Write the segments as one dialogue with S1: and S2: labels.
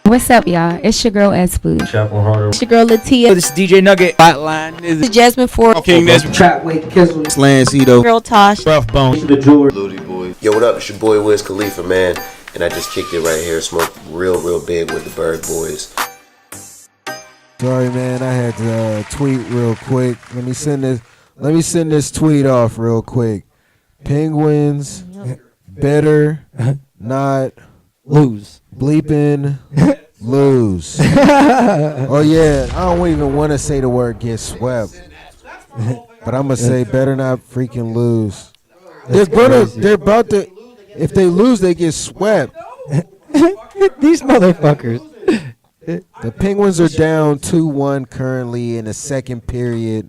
S1: What's up, y'all? It's your girl S Food.
S2: Chapel Harder.
S3: It's your girl Latia.
S4: This is DJ Nugget. Hotline
S3: This is Jasmine Ford.
S4: King Nesbitt.
S5: Trap Wait Kizzle.
S4: Slancito.
S3: Girl Tosh.
S4: Rough Bone.
S5: The jeweler.
S6: Ludi boy. Yo, what up? It's your boy Wiz Khalifa, man. And I just kicked it right here. Smoked real big with the Bird Boys.
S7: Sorry, man. I had to tweet real quick. Let me send this tweet off real quick. Penguins better not
S4: Lose.
S7: bleeping lose. Oh yeah, I don't even want to say the word get swept, but I'm gonna say better not freaking lose. They're about to. If they lose, they get swept.
S4: These motherfuckers.
S7: The Penguins are down 2-1 currently in the second period.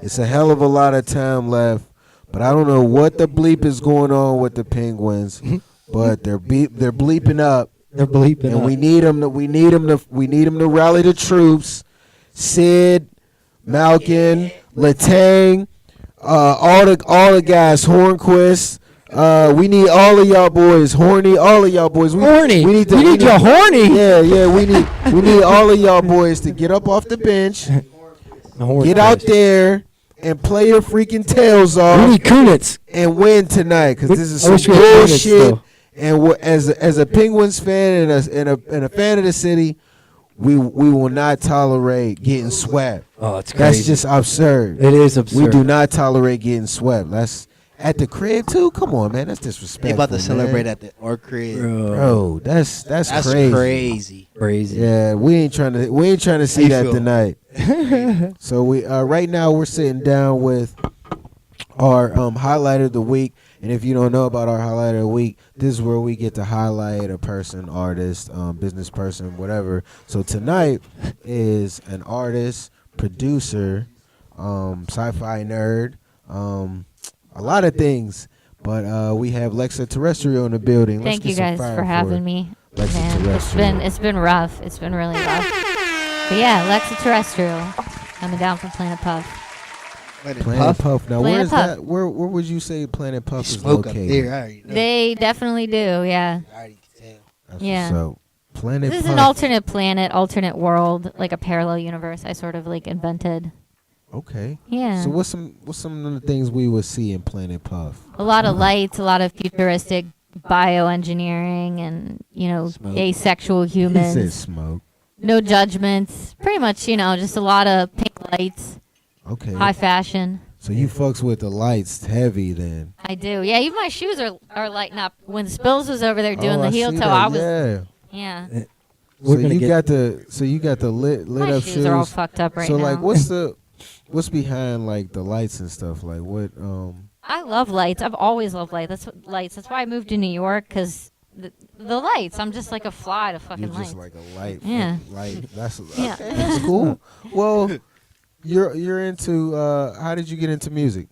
S7: It's a hell of a lot of time left, but I don't know what the bleep is going on with the Penguins. But they're bleeping up.
S4: They're bleeping
S7: and
S4: up.
S7: we need them to rally the troops. Sid, Malkin, Letang, all the guys, Hornquist. We need all of y'all boys, Horny, all of y'all boys.
S4: Horny.
S7: We need
S4: you horny.
S7: Yeah. We need all of y'all boys to get up off the bench, get out there, and play your freaking tails off.
S4: We need Kunitz
S7: and win tonight, because this is some bullshit. And as a Penguins fan and a fan of the city, we will not tolerate getting swept.
S4: Oh, it's crazy.
S7: That's just absurd.
S4: It is absurd.
S7: We do not tolerate getting swept. That's at the crib too. Come on, man. That's disrespectful.
S8: They about to celebrate
S7: man.
S8: at our crib,
S7: bro. That's
S8: crazy.
S4: Crazy.
S7: Yeah, we ain't trying to see that tonight. So we right now we're sitting down with our highlight of the week. And if you don't know about our highlight of the week, this is where we get to highlight a person, artist, business person, whatever. So tonight is an artist, producer, sci-fi nerd, a lot of things. But we have LexaTerrestrial in the building.
S9: Thank you guys for having me. Man, it's been rough. It's been really rough. But yeah, LexaTerrestrial coming down from Planet Puff.
S7: Planet Puff. Now,
S9: Planet
S7: where is
S9: Puff.
S7: that? Where would you say Planet Puff is
S8: Smoke
S7: located?
S8: up there, I already know.
S9: They definitely do, yeah.
S8: I already can tell.
S7: That's
S9: Yeah.
S7: So Planet
S9: This is
S7: Puff.
S9: an alternate planet, alternate world, like a parallel universe I sort of like invented.
S7: Okay.
S9: Yeah.
S7: So what's some of the things we would see in Planet Puff?
S9: A lot of lights, a lot of futuristic bioengineering and,
S8: Smoke.
S9: asexual
S7: He
S9: humans.
S7: said smoke.
S9: No judgments. Pretty much, just a lot of pink lights,
S7: Okay.
S9: high fashion.
S7: So you fucks with the lights heavy then.
S9: I do. Yeah, even my shoes are lighting up. When Spills was over there doing
S7: Oh,
S9: the
S7: I
S9: heel
S7: see
S9: toe,
S7: that.
S9: I was
S7: Yeah.
S9: yeah.
S7: So you got the lit
S9: My
S7: up
S9: shoes
S7: shoes.
S9: are all fucked up right
S7: so
S9: now.
S7: like what's behind like the lights and stuff? Like what
S9: I love lights. I've always loved lights. That's why I moved to New York, because the lights. I'm just like a fly to fucking
S7: you're just
S9: lights.
S7: like a light.
S9: Yeah.
S7: Light. That's
S9: Yeah.
S7: okay, that's cool. Well, you're into how did you get into music?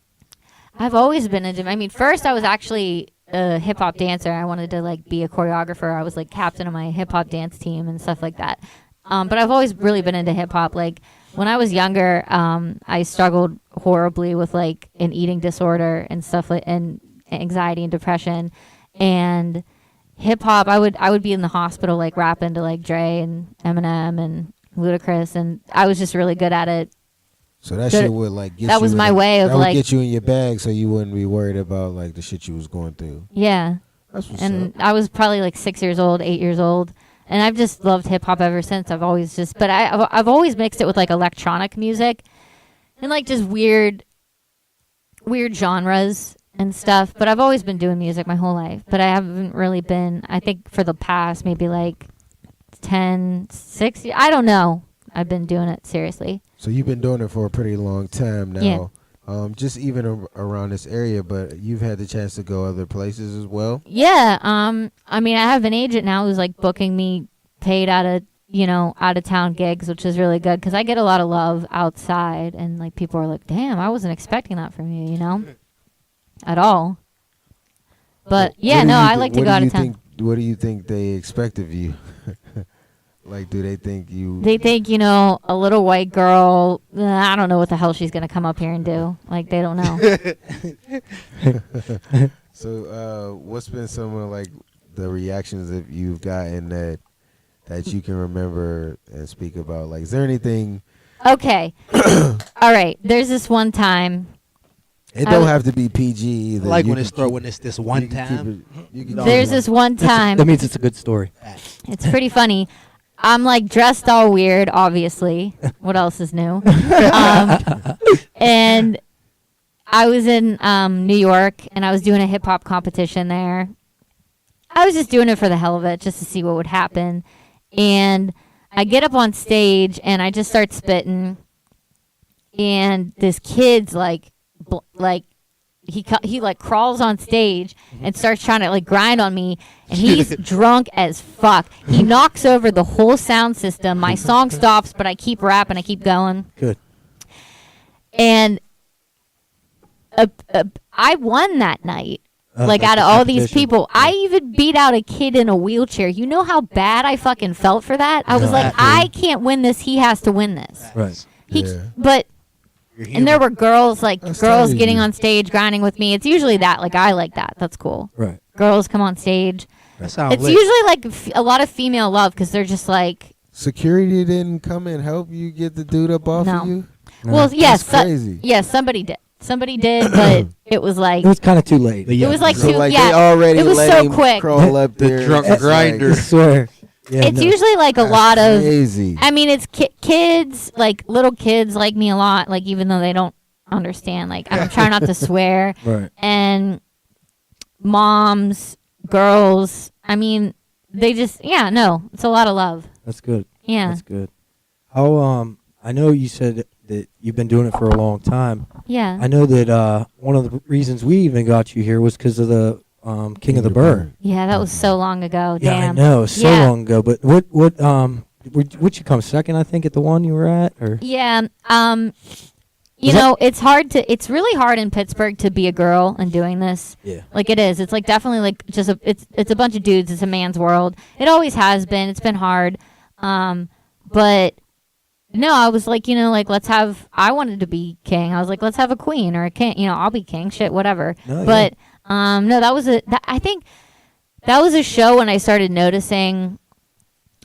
S9: I've always been into. I mean, first I was actually a hip hop dancer. I wanted to like be a choreographer. I was like captain of my hip hop dance team and stuff like that. But I've always really been into hip hop. Like when I was younger, I struggled horribly with like an eating disorder and stuff like and anxiety and depression. And hip hop, I would be in the hospital like rapping to like Dre and Eminem and Ludacris, and I was just really good at it.
S7: So that shit would like get
S9: That
S7: you
S9: was
S7: in
S9: my way of
S7: that
S9: like
S7: would get you in your bag, so you wouldn't be worried about like the shit you was going through.
S9: Yeah.
S7: That's what's
S9: And
S7: up.
S9: I was probably like 6 years old, 8 years old, and I've just loved hip hop ever since. I've always but I've always mixed it with like electronic music and like just weird genres and stuff. But I've always been doing music my whole life. But I haven't really been. I think for the past maybe like 6 years. I don't know. I've been doing it seriously.
S7: So you've been doing it for a pretty long time now.
S9: Yeah.
S7: Just even around this area, but you've had the chance to go other places as well.
S9: Yeah. I mean, I have an agent now who's like booking me paid out of town gigs, which is really good because I get a lot of love outside, and like people are like, "Damn, I wasn't expecting that from you," at all. But yeah, no, I like to go out of town.
S7: What do you think they expect of you? Like, do they think you?
S9: They think, a little white girl, I don't know what the hell she's going to come up here and do. Like, they don't know.
S7: So, what's been some of, like, the reactions that you've gotten that that you can remember and speak about? Like, is there anything?
S9: Okay. All right. There's this one time.
S7: It don't have to be PG either.
S8: Like
S7: You
S8: when it's
S7: can
S8: throw
S7: keep-
S8: when it's this
S7: you
S8: one
S7: can keep
S8: time.
S7: it- you can
S8: No.
S7: keep
S9: There's
S7: it-
S9: this one time.
S4: That means it's a good story.
S9: It's pretty funny. I'm like dressed all weird, obviously. What else is new? And I was in New York, and I was doing a hip hop competition there. I was just doing it for the hell of it, just to see what would happen. And I get up on stage, and I just start spitting. And this kid's like he like crawls on stage and starts trying to like grind on me, and he's drunk as fuck. He knocks over the whole sound system. My song stops, but I keep rapping, I keep going.
S4: Good.
S9: And I won that night. Like out of all these
S4: competition.
S9: people, I even beat out a kid in a wheelchair. You know how bad I fucking felt for that? I was
S4: No,
S9: like,
S4: absolutely.
S9: I can't win this. He has to win this.
S4: Right.
S9: But and there were girls
S7: That's
S9: girls
S7: totally
S9: getting
S7: you.
S9: on stage grinding with me. It's usually that. Like I like that. That's cool.
S4: Right.
S9: Girls come on stage.
S8: That sounds
S9: It's
S8: lit.
S9: usually like a lot of female love because they're just like,
S7: Security didn't come and help you get the dude up off
S9: No.
S7: of you.
S9: well, yes,
S7: That's crazy.
S9: yes, somebody did. Somebody did, but it was like
S4: It was kind of too late.
S9: it was like
S7: So
S9: too.
S7: like
S9: Yeah,
S7: they already
S9: it was
S7: let
S9: so
S7: him
S9: quick.
S7: crawl up there.
S8: drunk
S7: It's
S8: grinder.
S4: I swear. Yeah,
S9: it's
S4: no.
S9: usually like a
S7: That's
S9: lot of.
S7: crazy.
S9: I mean, it's kids, like little kids, like me a lot. Like even though they don't understand, like I'm trying not to swear,
S4: Right.
S9: and moms, girls. I mean, they just no. It's a lot of love.
S4: That's good.
S9: Yeah,
S4: That's good. How I know you said that you've been doing it for a long time.
S9: yeah.
S4: I know that one of the reasons we even got you here was because of the King of the Bird.
S9: Yeah, that was so long ago.
S4: Yeah,
S9: Damn.
S4: I know, so
S9: Yeah.
S4: long ago. But what would you come second? I think at the one you were at, or
S9: Yeah.
S4: Is
S9: You
S4: that-
S9: know, it's really hard in Pittsburgh to be a girl and doing this.
S4: yeah,
S9: Like it is. It's like definitely like just it's a bunch of dudes. It's a man's world. It always has been. It's been hard. But no, I was like, I wanted to be king. I was like, let's have a queen or a king. I'll be king. Shit, whatever.
S4: No,
S9: But no, I think that was a show when I started noticing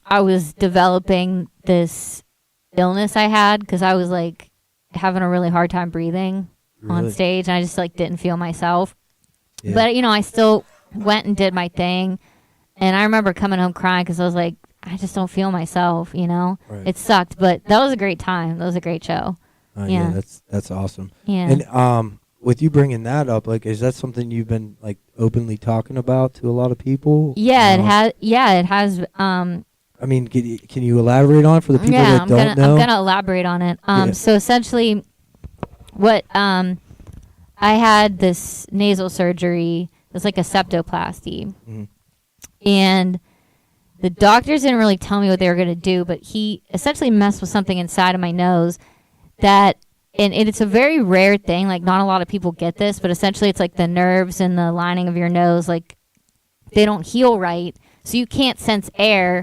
S9: I was developing this illness I had because I was like having a really hard time breathing on
S4: Really?
S9: stage, and I just like didn't feel myself.
S4: Yeah.
S9: But I still went and did my thing, and I remember coming home crying because I was like, I just don't feel myself.
S4: Right.
S9: It sucked, but that was a great time. That was a great show.
S4: yeah,
S9: yeah.
S4: that's awesome.
S9: Yeah.
S4: And with you bringing that up, like, is that something you've been like openly talking about to a lot of people?
S9: Yeah, it has. Yeah, it has.
S4: I mean, can you elaborate on it for the people that don't know?
S9: I'm gonna elaborate on it.
S4: Yeah.
S9: So essentially, what I had this nasal surgery. It was like a septoplasty,
S4: Mhm.
S9: and the doctors didn't really tell me what they were gonna do, but he essentially messed with something inside of my nose that. And it's a very rare thing. Like, not a lot of people get this, but essentially it's like the nerves in the lining of your nose, like, they don't heal right. So you can't sense air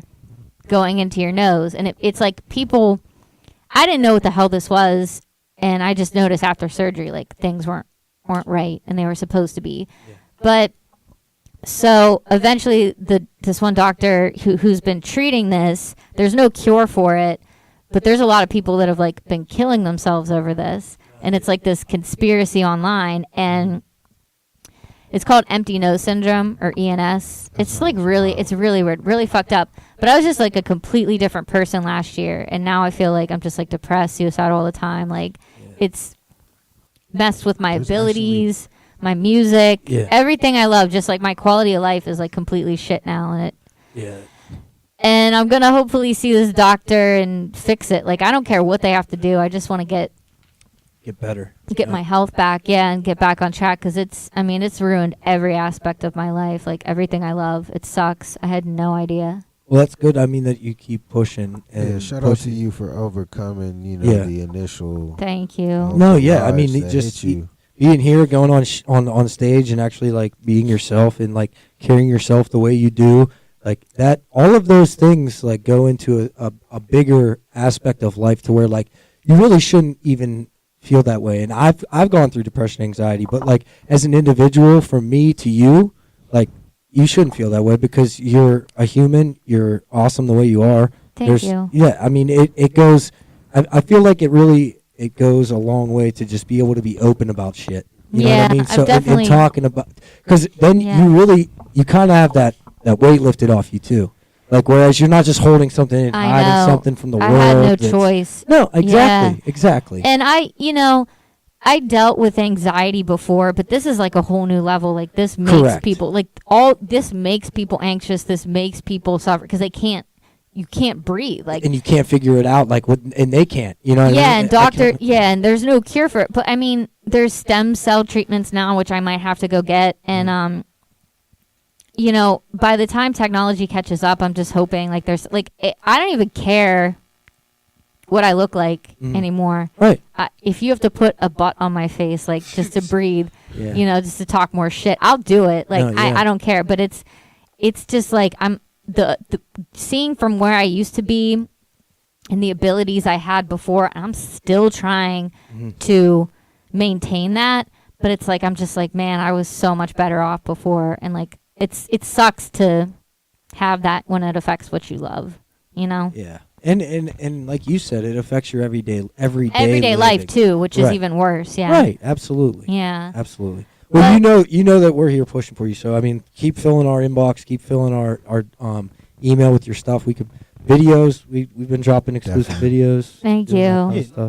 S9: going into your nose. And it's like people, I didn't know what the hell this was. And I just noticed after surgery, like, things weren't right and they were supposed to be. Yeah. But so eventually this one doctor who's been treating this, there's no cure for it. But there's a lot of people that have like been killing themselves over this, and it's like this conspiracy online, and it's called empty nose syndrome or ENS. It's like it's really weird, really fucked up. But I was just like a completely different person last year, and now I feel like I'm just like depressed, suicidal all the time. Like it's messed with my abilities, my music, everything I love. Just like my quality of life is like completely shit now, and And I'm going to hopefully see this doctor and fix it. Like, I don't care what they have to do. I just want to get
S4: better.
S9: Get my health back, and get back on track. Because it's ruined every aspect of my life. Like, everything I love. It sucks. I had no idea.
S4: Well, that's good. I mean, that you keep pushing. And
S7: shout out to you for overcoming, the initial.
S9: Thank you.
S4: No, yeah. I mean,
S7: that
S4: just
S7: hit you.
S4: being here, going on stage, and actually like being yourself and like carrying yourself the way you do. Like that, all of those things like go into a bigger aspect of life to where like you really shouldn't even feel that way. And I've gone through depression, anxiety, but like as an individual, from me to you, like you shouldn't feel that way because you're a human. You're awesome the way you are.
S9: Thank you.
S4: Yeah, I mean, it goes. I feel like it goes a long way to just be able to be open about shit. You know what I mean?
S9: I've definitely
S4: and talking about, because then you kind of have that weight lifted off you too. Like whereas you're not just holding something and hiding something from the world.
S9: I had no choice.
S4: No, exactly.
S9: And I dealt with anxiety before, but this is like a whole new level. Like this makes people this makes people anxious. This makes people suffer because you can't breathe. Like, and
S4: you can't figure it out. Like and they can't. You know.
S9: Yeah, and and there's no cure for it. But I mean, there's stem cell treatments now, which I might have to go get. And by the time technology catches up, I'm just hoping like there's like I don't even care what I look like anymore.
S4: Right.
S9: If you have to put a butt on my face, like just to breathe, just to talk more shit, I'll do it. Like I don't care. But it's just like I'm the seeing from where I used to be and the abilities I had before. I'm still trying to maintain that, but it's like I'm just like, man, I was so much better off before, and like it sucks to have that when it affects what you love.
S4: Yeah. And like you said, it affects your everyday
S9: life too, which is even worse. Yeah.
S4: Right. Absolutely.
S9: Yeah.
S4: Absolutely. Well, you know that we're here pushing for you. So I mean, keep filling our inbox, keep filling our email with your stuff. Videos. We've been dropping exclusive videos.
S9: Thank you.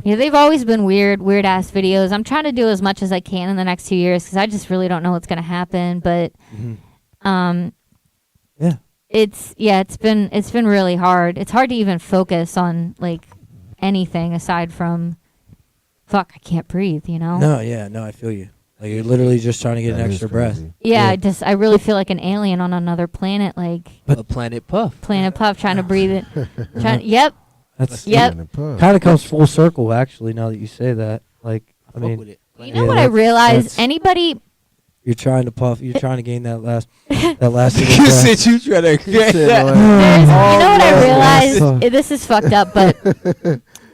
S9: Yeah, they've always been weird ass videos. I'm trying to do as much as I can in the next 2 years because I just really don't know what's gonna happen. But it's been really hard. It's hard to even focus on like anything aside from I can't breathe,
S4: No, I feel you. Like you're literally just trying to get an extra breath.
S9: Yeah, I really feel like an alien on another planet, like
S8: a Planet Puff.
S9: Trying to breathe it. Yep.
S4: That's kind of comes full circle actually now that you say that. Like I mean,
S9: you know what I realized? Anybody
S4: You're trying to puff. You're trying to gain that last.
S8: You said you trying to get that.
S9: You know what I realized? This is fucked up, but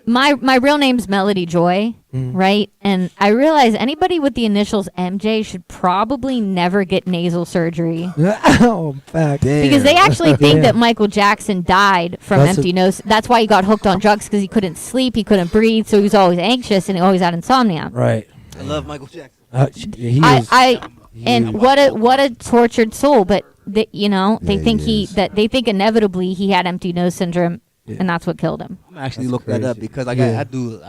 S9: my real name's Melody Joy, right? And I realize anybody with the initials MJ should probably never get nasal surgery.
S4: Fact.
S9: Because they actually think that Michael Jackson died from empty nose. That's why he got hooked on drugs because he couldn't sleep, he couldn't breathe, so he was always anxious and he always had insomnia.
S4: Right.
S8: I love Michael Jackson.
S9: What a tortured soul, but they think inevitably he had empty nose syndrome, and that's what killed him.
S8: I'm actually look that up because I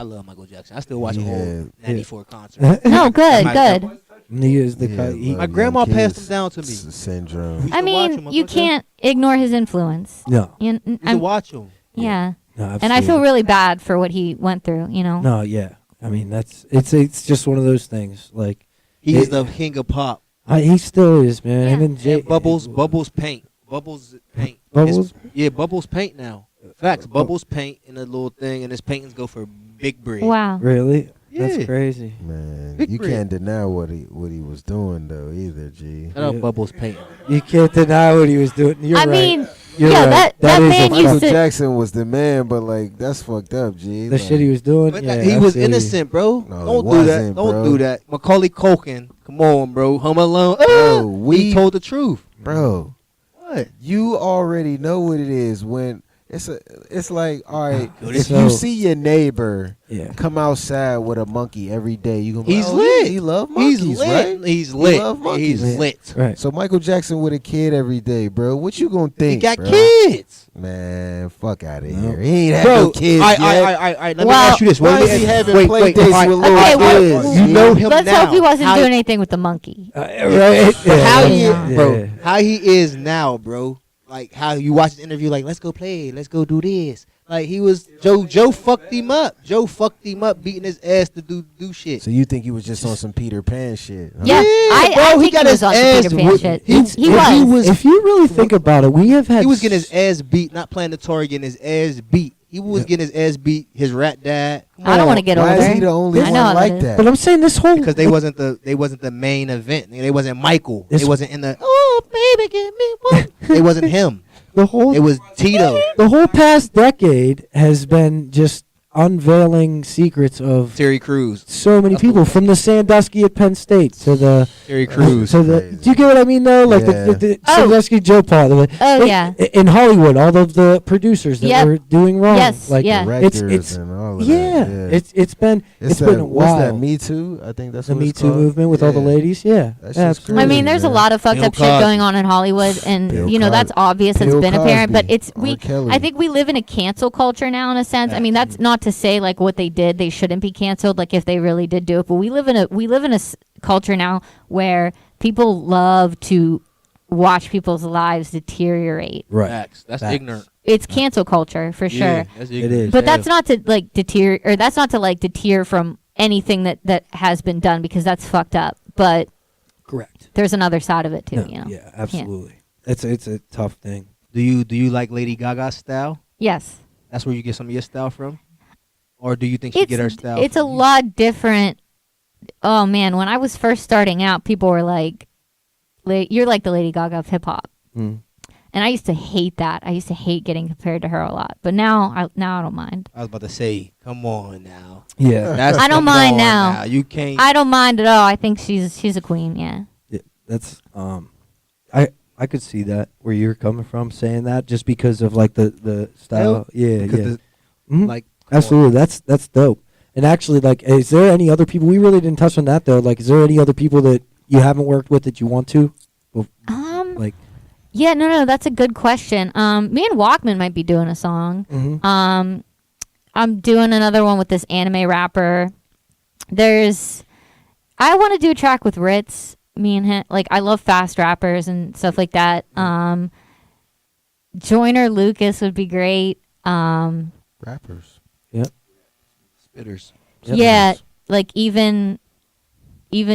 S8: love Michael Jackson. I still watch a whole '94 concert.
S9: No, good.
S4: He is
S8: my grandma passed him down to me.
S7: Syndrome.
S9: I mean, you can't ignore his influence.
S4: No,
S8: you watch him.
S9: Yeah,
S4: no,
S9: and I feel really bad for what he went through.
S4: No, yeah. I mean, it's just one of those things. Like
S8: he's the king of pop.
S4: He still is, man.
S9: Yeah.
S4: Him and
S8: Bubbles paint. Bubbles paint now. Facts. Bubbles paint in a little thing, and his paintings go for big bread.
S9: Wow.
S4: Really?
S8: Yeah.
S4: That's crazy.
S7: Man,
S8: big
S7: you
S8: bread.
S7: Can't deny what he was doing though either, G.
S8: Shout out Bubbles paint.
S4: You can't deny what he was doing. You're right.
S9: mean,
S4: You're right.
S9: that man used
S7: Michael
S9: to.
S7: Jackson was the man, but like that's fucked up, G.
S4: The shit he was doing.
S8: But
S4: yeah,
S8: he was innocent, bro.
S7: No,
S8: Don't do that. Don't do that. Macaulay Culkin. Come on, bro. Home Alone. We told the truth,
S7: bro.
S8: What?
S7: You already know what it is when it's like, all right, if
S4: So-
S7: you see your neighbor
S4: Yeah.
S7: come outside with a monkey every day, you gonna be
S8: He's
S7: like,
S8: lit.
S7: He love monkeys,
S8: He's lit.
S7: right?
S8: He's
S7: He
S8: lit.
S7: love monkeys.
S8: He's lit.
S4: Right.
S7: So Michael Jackson with a kid every day, bro. What you gonna think?
S8: He got
S7: bro?
S8: kids.
S7: Man, fuck out of
S4: No.
S7: here. He ain't had
S8: Bro,
S7: no kids
S8: Let
S7: yet.
S8: me ask you this.
S7: why is he having play dates with little
S9: Okay,
S7: kids?
S8: You know him
S9: Let's
S8: now.
S9: hope he wasn't
S8: How-
S9: doing anything with the monkey.
S4: Right.
S8: How he
S9: Yeah.
S8: is, bro?
S4: Yeah.
S8: How he is now, bro? Like how you watch the interview, like let's go play, let's go do this. Like he was Joe fucked him up. Joe fucked him up, beating his ass to do shit.
S7: So you think he was just on some Peter Pan shit? Huh?
S9: Yeah, I
S8: bro,
S9: think he was on some Peter Pan
S8: whooped.
S9: shit.
S8: He
S9: He
S8: was.
S4: If you really think about it, we have had.
S8: He was getting his ass beat, not playing the Tory, getting his ass beat. He was getting his ass beat. His rat dad.
S9: I don't want to get
S7: Why
S9: older.
S7: is he the only
S9: I
S7: one
S9: know how
S7: like
S9: that is.
S7: that?
S4: But I'm saying this whole
S8: Because they wasn't the main event. They wasn't Michael.
S4: This-
S8: They wasn't in the baby give me one. It wasn't him.
S4: the whole
S8: It was Tito.
S4: the whole past decade has been just unveiling secrets of
S8: Terry Crews.
S4: so many
S8: That's
S4: people,
S8: cool.
S4: from the Sandusky at Penn State to the
S8: Terry Crews.
S4: to the.
S7: Crazy.
S4: Do you get what I mean though? Like
S7: Yeah.
S4: the
S9: Oh.
S4: Sandusky Joe Paul.
S9: Oh, yeah.
S4: In Hollywood, all of the producers that
S9: Yep.
S4: were doing wrong.
S9: Yes,
S4: Like
S9: yeah.
S7: Directors
S4: it's
S7: and all of
S4: yeah,
S7: that.
S4: it's been
S7: It's
S4: been a
S7: what's that?
S4: while.
S7: Me Too. I think that's
S4: The
S7: what
S4: Me
S7: it's
S4: Too
S7: called.
S4: movement with all the
S7: Yeah.
S4: ladies. Yeah,
S7: That shit's
S4: absolutely.
S9: I mean,
S7: crazy,
S9: there's a
S7: man.
S9: lot of fucked
S8: Bill
S9: up shit
S8: Cosby.
S9: going on in Hollywood, and
S7: Bill
S9: you know that's
S7: Cosby.
S9: obvious. It's
S7: Bill
S9: been apparent, but
S7: Cosby.
S9: it's
S7: R.
S9: we.
S7: Kelly.
S9: I think we live in a cancel culture now, in a sense. I mean, that's not to say like what they did, they shouldn't be canceled. Like if they really did do it, but we live in a culture now where people love to watch people's lives deteriorate.
S4: Right.
S8: Facts. That's
S4: Facts.
S8: ignorant.
S9: It's cancel culture for sure.
S8: Yeah, that's ignorant.
S4: is.
S9: But that's not to like deter, or that's not to like deter from anything that has been done, because that's fucked up. But
S4: Correct.
S9: there's another side of it too.
S4: No,
S9: You know.
S4: Yeah, absolutely. It's a tough thing.
S8: Do you like Lady Gaga's style?
S9: Yes.
S8: That's where you get some of your style from? Or do you think she get her style?
S9: It's a
S8: from you?
S9: lot different. Oh man, when I was first starting out, people were like, "You're like the Lady Gaga of hip hop,"
S4: Mm.
S9: and I used to hate that. I used to hate getting compared to her a lot. But now I don't mind.
S8: I was about to say, come on now.
S4: Yeah,
S8: That's
S9: I don't
S8: come
S9: mind
S8: on
S9: now.
S8: You can't.
S9: I don't mind at all. I think she's a queen. Yeah.
S4: that's I could see that where you're coming from saying that, just because of like the style. Yeah,
S8: because
S4: yeah.
S8: the-
S4: Mhm.
S8: like
S4: Absolutely, that's dope. And actually, like, is there any other people? We really didn't touch on that though. Like, is there any other people that you haven't worked with that you want to? Like,
S9: Yeah, no, that's a good question. Me and Walkman might be doing a song.
S4: mhm.
S9: I'm doing another one with this anime rapper. I want to do a track with Ritz. Me and him, like, I love fast rappers and stuff like that. Joyner Lucas would be great.
S7: Rappers.
S8: spitters.
S4: Yep.
S9: Yeah, like even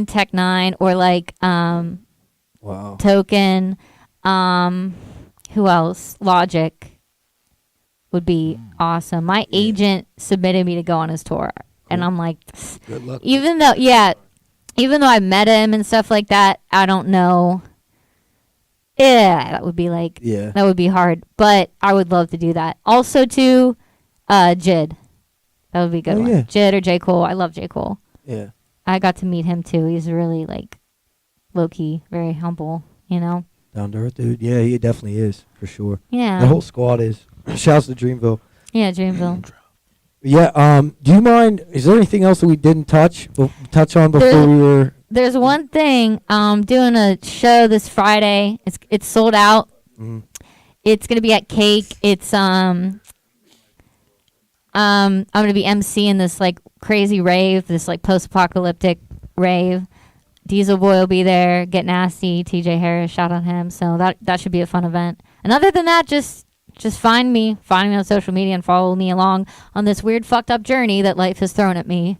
S9: Tech Nine, or like
S4: Wow.
S9: Token. Who else? Logic would be awesome. My agent submitted me to go on his tour, and I'm like,
S8: Good luck.
S9: even though I met him and stuff like that, I don't know. Yeah, that would be like
S4: Yeah.
S9: that would be hard, but I would love to do that. Also, too, Jid. That would be a good
S4: Oh,
S9: one.
S4: yeah.
S9: Jid or J. Cole. I love J. Cole.
S4: Yeah.
S9: I got to meet him too. He's really like low key, very humble. You know.
S4: Down to earth, dude. Yeah, he definitely is for sure.
S9: Yeah.
S4: The whole squad is. Shouts to Dreamville.
S9: Yeah, Dreamville.
S4: Yeah. Do you mind? Is there anything else that we didn't touch on before
S9: There's-
S4: we were?
S9: There's one thing. Doing a show this Friday. It's sold out.
S4: Mhm.
S9: It's gonna be at Cake. It's I'm gonna be emceeing this like crazy rave, this like post-apocalyptic rave. Diesel Boy will be there. Get Nasty. TJ Harris, shout out him. So that should be a fun event. And other than that, just find me on social media and follow me along on this weird fucked up journey that life has thrown at me.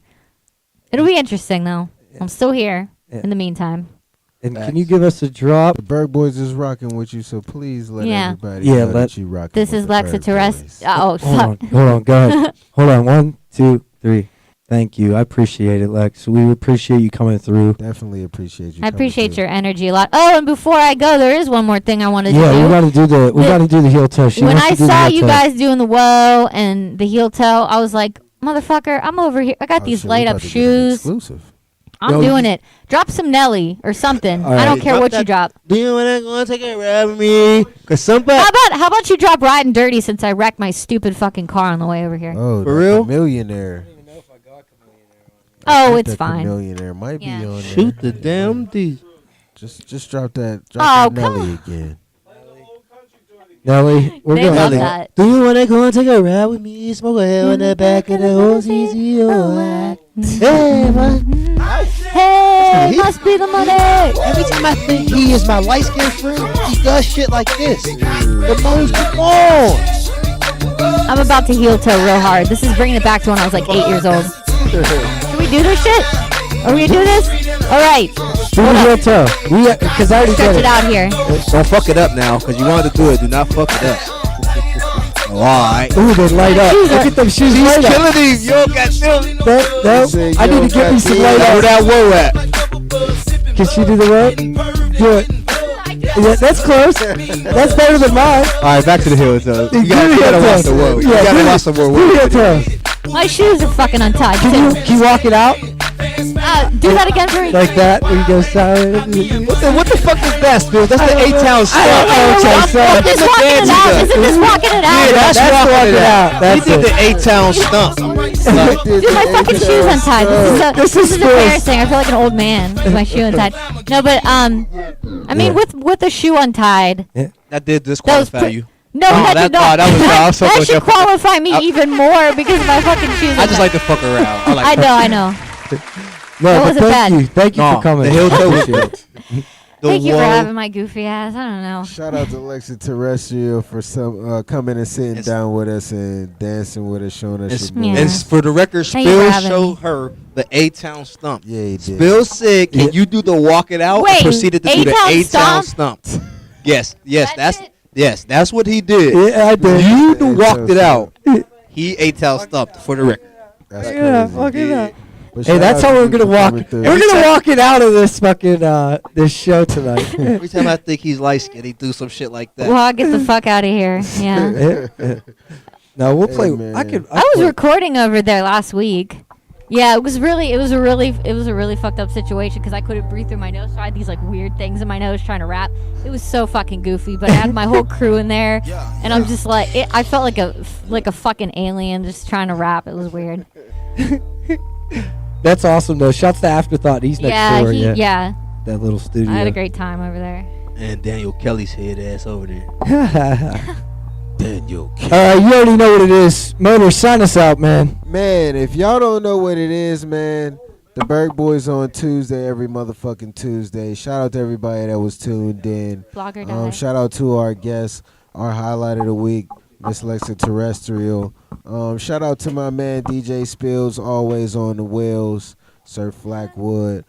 S9: It'll be interesting though. I'm still here in the meantime.
S4: And can you give us a drop?
S7: The Berg Boys is rocking with you, so please let
S9: Yeah.
S7: everybody
S4: Yeah,
S7: know
S4: let-
S7: that you rocking
S9: This
S7: with
S9: is
S7: the Berg
S9: LexaTerrestrial.
S7: Boys.
S9: Oh, fuck.
S4: Hold on. Go ahead. Hold on. 1, 2, 3. Thank you. I appreciate it, Lex. We appreciate you coming through.
S7: Definitely appreciate you.
S9: I
S7: coming
S9: appreciate
S7: through.
S9: your energy a lot. Oh, and before I go, there is one more thing I wanted to
S4: Yeah,
S9: do.
S4: we got to do the heel toe. She
S9: When
S4: wants
S9: I
S4: to do the
S9: saw
S4: heel
S9: you
S4: toe.
S9: guys doing the whoa and the heel toe, I was like, motherfucker, I'm over here. I got
S7: Oh,
S9: these
S7: shit, we
S9: light
S7: about
S9: up
S7: to get an
S9: shoes.
S7: Exclusive.
S9: I'm doing it. Drop some Nelly or something.
S4: All
S9: I
S4: right.
S9: don't care
S8: Drop
S9: what
S8: that-
S9: you drop.
S8: Do you wanna go take a ride with me? Cause somebody.
S9: How about you drop Riding Dirty, since I wrecked my stupid fucking car on the way over here?
S7: Oh,
S8: For
S7: the
S8: real?
S7: Millionaire.
S9: Oh, it's fine.
S7: Millionaire might
S9: Yeah.
S7: be on there.
S8: Shoot the damn D.
S7: Just drop that.
S9: Oh,
S7: Drop that
S9: come
S7: Nelly again.
S4: Nelly, we're
S9: They
S4: going.
S9: love that.
S8: Do you wanna go and take a ride with me? Smoke a hell in the back of the OCCO. Hey, man.
S9: Hey,
S8: He-
S9: must be the money.
S8: Every time I think he is my light skinned friend, he does shit like this. The most, come on.
S9: I'm about to heel toe real hard. This is bringing it back to when I was like 8 years old. Should we do this shit? Are we gonna do this? All right.
S4: Do the heel toe. Because I already
S9: Stretch
S4: did
S9: it out here.
S8: Don't fuck it up now, because you wanted to do it. Do not fuck it up. Oh, alright.
S4: Ooh, they light up. Look at them shoes light up.
S8: Killing these. Yo, goddamn.
S4: No, I need to get me some light
S8: Where
S4: up.
S8: that whoa at?
S4: Can she do the rope? Do it. Yeah, that's close. That's better than mine.
S8: Alright, back to the hill, though.
S4: Do
S8: You
S4: the
S8: gotta
S4: heel
S8: watch
S4: toe.
S8: the whoa. You
S4: Yeah,
S8: gotta
S4: do
S8: watch the whoa.
S4: the heel toe.
S9: My shoes are fucking untied too.
S4: Can you walk it out
S9: Do that again for me.
S4: like that? Where you go silent.
S8: What the fuck is that, Spill? That's the A-Town
S4: I don't know,
S8: stuff.
S4: Chase, so-
S9: Just walking it out. Isn't this walking it out?
S8: Yeah, that's walking it out. He
S4: That's
S8: did
S4: it.
S8: the A-Town stump.
S9: Dude, my fucking shoes untied. This is embarrassing. I feel like an old man with my shoe untied. No, but I mean, with the shoe untied.
S8: That did disqualify you.
S9: No, that did not.
S8: I was so
S9: That
S8: much
S9: should
S8: effort.
S9: qualify me even more because of my fucking shoes.
S8: I just like to fuck around.
S9: I know.
S4: No,
S9: That
S4: but
S9: wasn't bad.
S4: Thank you
S8: No,
S4: for coming.
S8: the heel toe was
S4: Appreciate it.
S9: Thank you for having my goofy ass. I don't know.
S7: Shout out to LexaTerrestrial for coming and sitting down with us and dancing with us, showing us your moves.
S9: Yeah.
S8: And for the record,
S9: Thank you for
S8: Spill
S9: having
S8: showed
S9: me.
S8: her the A-Town stump.
S7: Yeah, he did.
S8: Spill said, "Can you do the walk it out?"
S9: Wait,
S8: and proceeded to do the
S9: A-Town
S8: A-Town stump. Yes, that's what he did.
S4: Yeah, I did.
S8: You
S7: A-Town
S8: walked it out.
S7: stump.
S8: He A-Town stumped for the record.
S7: That's
S4: Yeah,
S7: crazy.
S4: fuck it up.
S7: But
S4: Hey,
S7: shout
S4: that's
S7: out
S4: how
S7: to
S4: we're
S7: you
S4: gonna
S7: for
S4: walk.
S7: coming through.
S4: We're gonna walk it out of this fucking this show tonight.
S8: Every time I think he's light skinned, he do some shit like that.
S9: Well, I'll get the fuck out of here. Yeah.
S4: No, we'll play.
S7: man.
S4: I could.
S9: I was recording over there last week. Yeah, it was a really fucked up situation because I couldn't breathe through my nose, so I had these like weird things in my nose trying to rap. It was so fucking goofy, but I had my whole crew in there, and I'm just like, I felt like a fucking alien just trying to rap. It was weird.
S4: That's awesome though. Shouts to Afterthought. He's next
S9: Yeah,
S4: door.
S9: yeah.
S4: That little studio.
S9: I had a great time over there.
S8: And Daniel Kelly's head ass over there. Daniel Kelly.
S4: All right, you already know what it is. Motor, sign us out, man.
S7: Man, if y'all don't know what it is, man, the Berg Boys on Tuesday, every motherfucking Tuesday. Shout out to everybody that was tuned in.
S9: Blogger die.
S7: Shout out to our guests, our highlight of the week, Miss LexaTerrestrial. Shout out to my man DJ Spills, always on the wheels. Sir Flackwood.